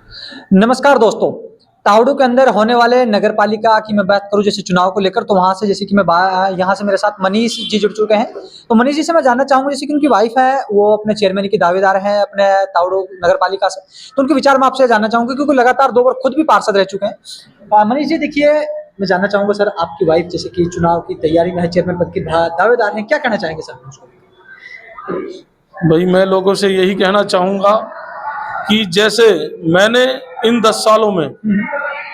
नमस्कार दोस्तों। तावड़ू के अंदर होने वाले नगर पालिका की मैं बात करूं जैसे चुनाव को लेकर, तो वहां से जैसे कि यहाँ से मेरे साथ मनीष जी जुड़ चुके हैं। तो मनीष जी से मैं जानना चाहूंगा, जैसे कि उनकी वाइफ है वो अपने चेयरमैन की दावेदार है अपने तावड़ू नगर पालिका से, तो उनके विचार मैं आपसे जानना चाहूंगा क्योंकि लगातार 2 बार खुद भी पार्षद रह चुके हैं। मनीष जी देखिए, मैं जानना चाहूंगा सर, आपकी वाइफ जैसे कि चुनाव की तैयारी में है, चेयरमैन पद की दावेदार है, क्या कहना चाहेंगे सर उसको? भाई मैं लोगों से यही कहना चाहूँगा कि जैसे मैंने इन 10 सालों में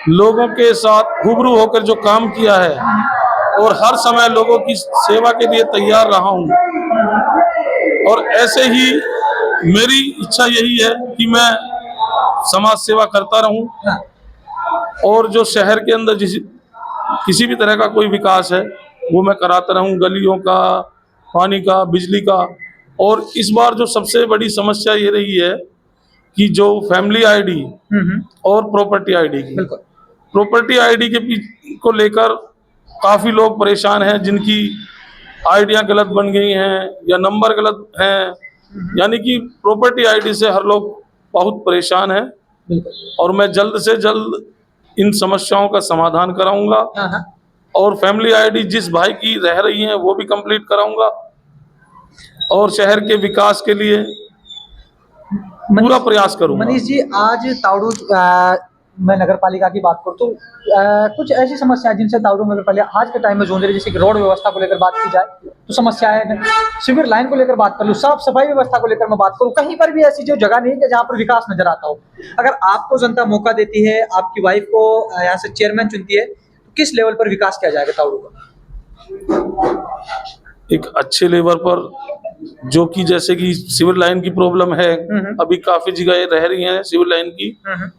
लोगों के साथ रूबरू होकर जो काम किया है और हर समय लोगों की सेवा के लिए तैयार रहा हूँ, और ऐसे ही मेरी इच्छा यही है कि मैं समाज सेवा करता रहूं और जो शहर के अंदर किसी भी तरह का कोई विकास है वो मैं कराता रहूं, गलियों का, पानी का, बिजली का। और इस बार जो सबसे बड़ी समस्या ये रही है कि जो फैमिली आईडी और प्रॉपर्टी आईडी की, प्रॉपर्टी आईडी को लेकर काफ़ी लोग परेशान हैं, जिनकी आईडियाँ गलत बन गई हैं या नंबर गलत हैं, यानी कि प्रॉपर्टी आईडी से हर लोग बहुत परेशान हैं। और मैं जल्द से जल्द इन समस्याओं का समाधान कराऊंगा और फैमिली आईडी जिस भाई की रह रही है वो भी कंप्लीट कराऊंगा और शहर के विकास के लिए पूरा प्रयास करूंगा। मनीष जी, आज तावड़ू मैं नगर पालिका की बात करूँ तो कुछ ऐसी समस्याएं जिनसे तावड़ू नगर पालिका आज के टाइम में जूझ रही है, जैसे कि रोड व्यवस्था को लेकर बात की जाए तो समस्याएं, सिविल लाइन को लेकर बात कर लूँ, साफ सफाई व्यवस्था को लेकर मैं बात करूँ, कहीं पर भी ऐसी जो जगह नहीं है जहाँ पर विकास नजर आता हो। अगर आपको जनता मौका देती है, आपकी वाइफ को यहाँ से चेयरमैन चुनती है, तो किस लेवल पर विकास किया जाएगा तावड़ू का? एक अच्छे लेवल पर, जो कि जैसे कि सिविल लाइन की प्रॉब्लम है, अभी काफी जगह रह रही हैं सिविल लाइन की,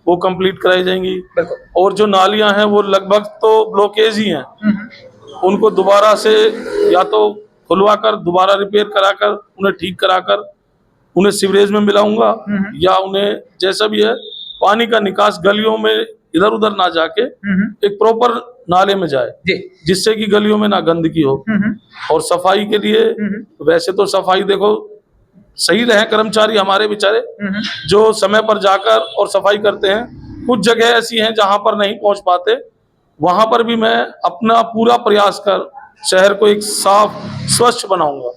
वो कंप्लीट कराई जाएंगी। और जो नालियां हैं वो लगभग तो ब्लॉकेज ही हैं, उनको दोबारा से या तो खुलवाकर दोबारा रिपेयर कराकर उन्हें ठीक कराकर उन्हें सीवरेज में मिलाऊंगा, या उन्हें जैसा भी है पानी का निकास गलियों में इधर उधर ना जाके एक प्रॉपर नाले में जाए, जिससे कि गलियों में ना गंदगी हो। और सफाई के लिए वैसे तो सफाई देखो सही रहे कर्मचारी हमारे बेचारे जो समय पर जाकर और सफाई करते हैं, कुछ जगह ऐसी हैं जहां पर नहीं पहुंच पाते, वहां पर भी मैं अपना पूरा प्रयास कर शहर को एक साफ स्वच्छ बनाऊंगा।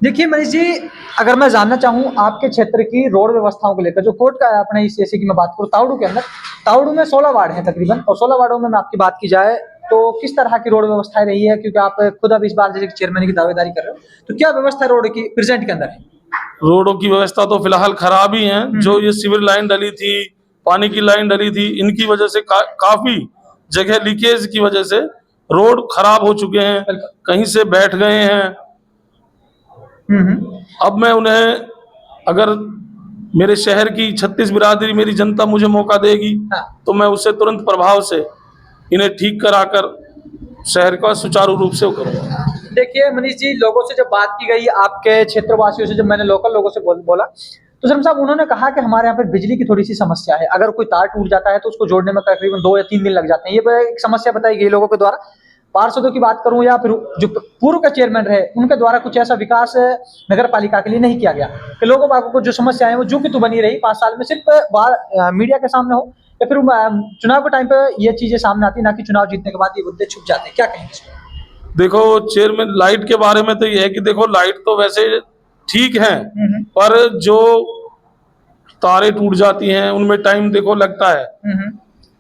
देखिए मनीष जी, अगर मैं जानना चाहूँ आपके क्षेत्र की रोड व्यवस्थाओं को लेकर, जो कोर्ट का है अपने इस जैसे कि मैं बात करूँ तावड़ू के अंदर, तावड़ू में 16 वार्ड हैं तकरीबन, और 16 वार्डों में आपकी बात की जाए तो किस तरह की रोड व्यवस्थाएं रही है, क्योंकि आप खुद अब इस बार जैसे चेयरमैन की दावेदारी कर रहे हो, तो क्या व्यवस्था रोड की प्रेजेंट के अंदर है? रोडों की व्यवस्था तो फिलहाल खराब ही है। जो ये सिविल लाइन डली थी, पानी की लाइन डली थी, इनकी वजह से काफी जगह लीकेज की वजह से रोड खराब हो चुके हैं, कहीं से बैठ गए हैं। अब मैं उन्हें, अगर मेरे शहर की 36 बिरादरी मेरी जनता मुझे मौका देगी तो मैं उससे तुरंत प्रभाव से इन्हें ठीक कराकर शहर का सुचारू रूप से करूंगा। देखिए मनीष जी, लोगों से जब बात की गई, आपके क्षेत्रवासियों से जब मैंने लोकल लोगों से बोला, तो शर्मा साहब उन्होंने कहा कि हमारे यहाँ पर बिजली की थोड़ी सी समस्या है, अगर कोई तार टूट जाता है तो उसको जोड़ने में तकरीबन 2 या 3 दिन लग जाते हैं। ये एक समस्या बताई गई लोगों के द्वारा। पार्षदों की बात करूं या फिर जो पूर्व का चेयरमैन रहे, उनके द्वारा कुछ ऐसा विकास नगर पालिका के लिए नहीं किया गया कि लोगों को जो समस्या है वो जो कि तो बनी रही 5 साल में, सिर्फ मीडिया के सामने हो या फिर चुनाव के टाइम पे ये चीजें सामने आती, ना कि चुनाव जीतने के बाद ये मुद्दे छुप जाते हैं। क्या कहेंगे? देखो चेयरमैन, लाइट के बारे में तो ये है कि देखो लाइट तो वैसे ठीक है, पर जो तारे टूट जाती हैं उनमें टाइम देखो लगता है।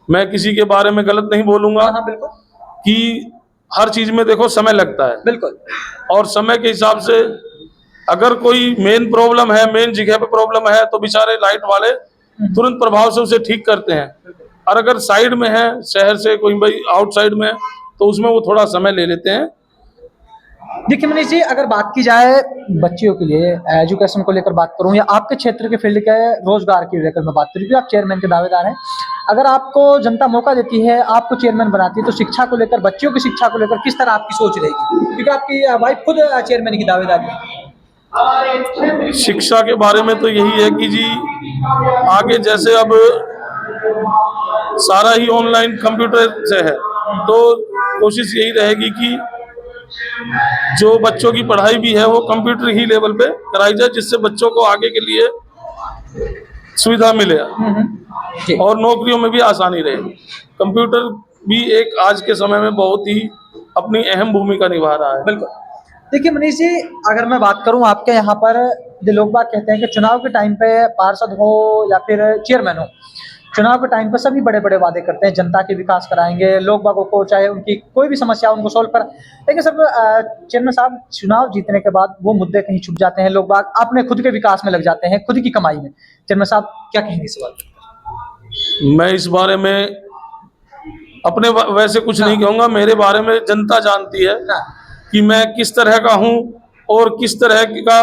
मैं किसी के बारे में गलत नहीं बोलूंगा कि हर चीज में देखो समय लगता है, बिल्कुल। और समय के हिसाब से अगर कोई मेन प्रॉब्लम है, मेन जगह पे प्रॉब्लम है, तो बेचारे लाइट वाले तुरंत प्रभाव से उसे ठीक करते हैं। और अगर साइड में है, शहर से कोई भाई आउटसाइड में है, तो उसमें वो थोड़ा समय ले लेते हैं। देखिए मनीष जी, अगर बात की जाए बच्चियों के लिए एजुकेशन को लेकर बात करूं या आपके क्षेत्र के फील्ड के रोजगार की लेकर मैं बात करूं, आप चेयरमैन के दावेदार हैं, अगर आपको जनता मौका देती है, आपको चेयरमैन बनाती है, तो शिक्षा को लेकर, बच्चियों की शिक्षा को लेकर किस तरह आपकी सोच रहेगी, क्योंकि आपकी वाइफ खुद चेयरमैन की दावेदार है? शिक्षा के बारे में तो यही है कि जी आगे जैसे अब सारा ही ऑनलाइन कंप्यूटर से है, तो कोशिश यही रहेगी कि जो बच्चों की पढ़ाई भी है वो कंप्यूटर ही लेवल पे कराई जाए, जिससे बच्चों को आगे के लिए सुविधा मिले जी। और नौकरियों में भी आसानी रहे। कंप्यूटर भी एक आज के समय में बहुत ही अपनी अहम भूमिका निभा रहा है। बिल्कुल। देखिए मनीष जी, अगर मैं बात करूं आपके यहाँ पर, जो लोग बाग कहते हैं कि चुनाव के टाइम पे पार्षद हो या फिर चेयरमैन हो, चुनाव के टाइम पे सभी बड़े-बड़े वादे करते हैं, जनता के विकास कराएँगे, लोग बागों को चाहे उनकी कोई भी समस्या हो उनको सॉल्व करा, लेकिन सब चेयरमैन साहब चुनाव जीतने के बाद वो मुद्दे कहीं छुप जाते हैं, लोग बाग अपने खुद के विकास में लग जाते हैं, खुद की कमाई में। चेयरमैन साहब क्या कहेंगे इस बात पे? मैं इस बारे में अपने वैसे कुछ नहीं कहूँगा, मेरे बारे में जनता जानती है हाँ, कि मैं किस तरह का हूँ और किस तरह का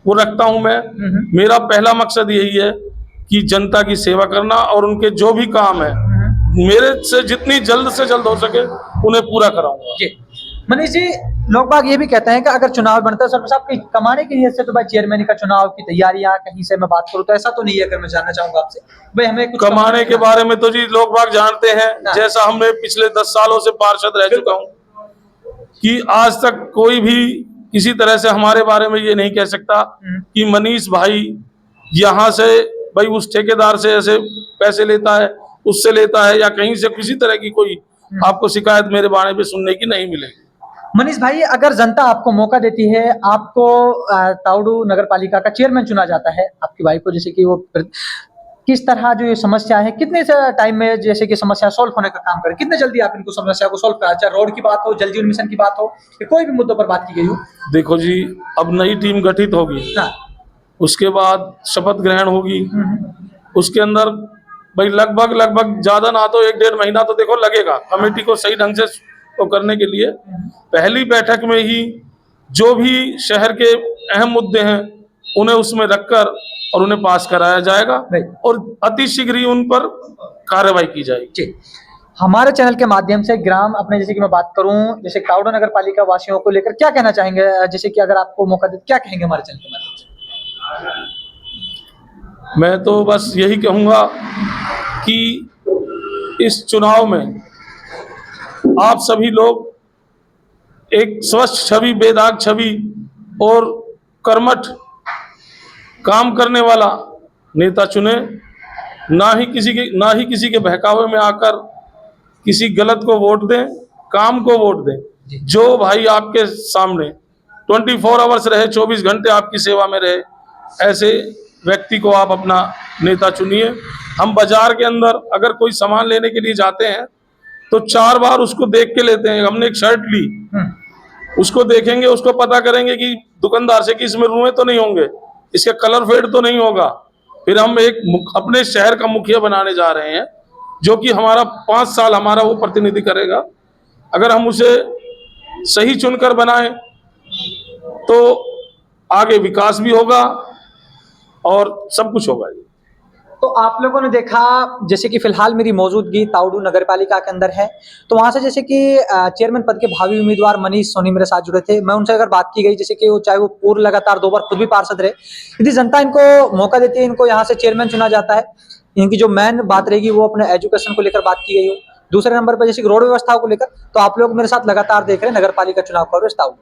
वो रखता हूँ मैं। मेरा पहला मकसद यही है कि जनता की सेवा करना और उनके जो भी काम है मेरे से जितनी जल्द से जल्द हो सके उन्हें पूरा कराऊंगा। जी। मनीष जी, लोग बाग ये भी कहते हैं कि अगर चुनाव बनता है सरपंच साहब, कहीं कमाने की नीयत से तो भाई चेयरमैन का चुनाव की तैयारियां कहीं से मैं बात करूं तो ऐसा तो नहीं है। अगर मैं जानना चाहूंगा आपसे भाई, हमें कुछ कमाने के बारे में तो जी लोग बाग जानते हैं, हाँ। जैसा हमने पिछले 10 सालों से पार्षद रह चुका हूँ कि आज तक कोई भी किसी तरह से हमारे बारे में ये नहीं कह सकता कि मनीष भाई यहाँ से भाई उस ठेकेदार से ऐसे पैसे लेता है, उससे लेता है, या कहीं से किसी तरह की कोई आपको शिकायत मेरे बारे में सुनने की नहीं मिलेगी। मनीष भाई, अगर जनता आपको मौका देती है, आपको ताउडू नगर पालिका का चेयरमैन चुना जाता है, आपकी भाई को, जैसे कि वो किस तरह जो ये समस्या है, कितने टाइम में जैसे कि समस्या सॉल्व होने का काम करें, कितने जल्दी आप इनको समस्या को सॉल्व करा, चाहे रोड की बात हो, जल जीवन मिशन की बात हो, या कोई भी मुद्दों पर बात की गई हो? देखो जी, अब नई टीम गठित होगी, हाँ। उसके बाद शपथ ग्रहण होगी, उसके अंदर भाई लगभग ज्यादा ना तो 1-1.5 महीना तो देखो लगेगा कमेटी को सही ढंग से तो करने के लिए। पहली बैठक में ही जो भी शहर के अहम मुद्दे हैं उन्हें उसमें रखकर और उन्हें पास कराया जाएगा और अति शीघ्र ही उन पर कार्रवाई की जाएगी। जी। हमारे चैनल के माध्यम से ग्राम अपने, जैसे कि मैं बात करूं, जैसे ताउडू नगर पालिका वासियों को लेकर क्या कहना चाहेंगे, जैसे कि अगर आपको मौका दे क्या कहेंगे हमारे चैनल के माध्यम से? मैं तो बस यही कहूंगा कि इस चुनाव में आप सभी लोग एक स्वच्छ छवि, बेदाग छवि और कर्मठ काम करने वाला नेता चुने, ना ही किसी के बहकावे में आकर किसी गलत को वोट दें, काम को वोट दें। जो भाई आपके सामने 24 आवर्स रहे, 24 घंटे आपकी सेवा में रहे, ऐसे व्यक्ति को आप अपना नेता चुनिए। हम बाजार के अंदर अगर कोई सामान लेने के लिए जाते हैं तो 4 बार उसको देख के लेते हैं। हमने एक शर्ट ली, उसको देखेंगे, उसको पता करेंगे कि दुकानदार से कि इसमें रुएं तो नहीं होंगे, इसका कलर फेड तो नहीं होगा। फिर हम एक अपने शहर का मुखिया बनाने जा रहे हैं जो कि हमारा 5 साल हमारा वो प्रतिनिधि करेगा। अगर हम उसे सही चुनकर बनाएं तो आगे विकास भी होगा और सब कुछ होगा। तो आप लोगों ने देखा, जैसे कि फिलहाल मेरी मौजूदगी ताउडू नगर पालिका के अंदर है, तो वहां से जैसे कि चेयरमैन पद के भावी उम्मीदवार मनीष सोनी मेरे साथ जुड़े थे। मैं उनसे अगर बात की गई, जैसे कि वो चाहे वो पूर्व लगातार 2 बार खुद भी पार्षद रहे, यदि जनता इनको मौका देती है, इनको यहाँ से चेयरमैन चुना जाता है, इनकी जो मेन बात रहेगी वो अपने एजुकेशन को लेकर बात की गई हो, दूसरे नंबर पर जैसे कि रोड व्यवस्था को लेकर, तो आप लोग मेरे साथ लगातार देख रहे हैं नगर पालिका चुनाव कवरेज ताउडू।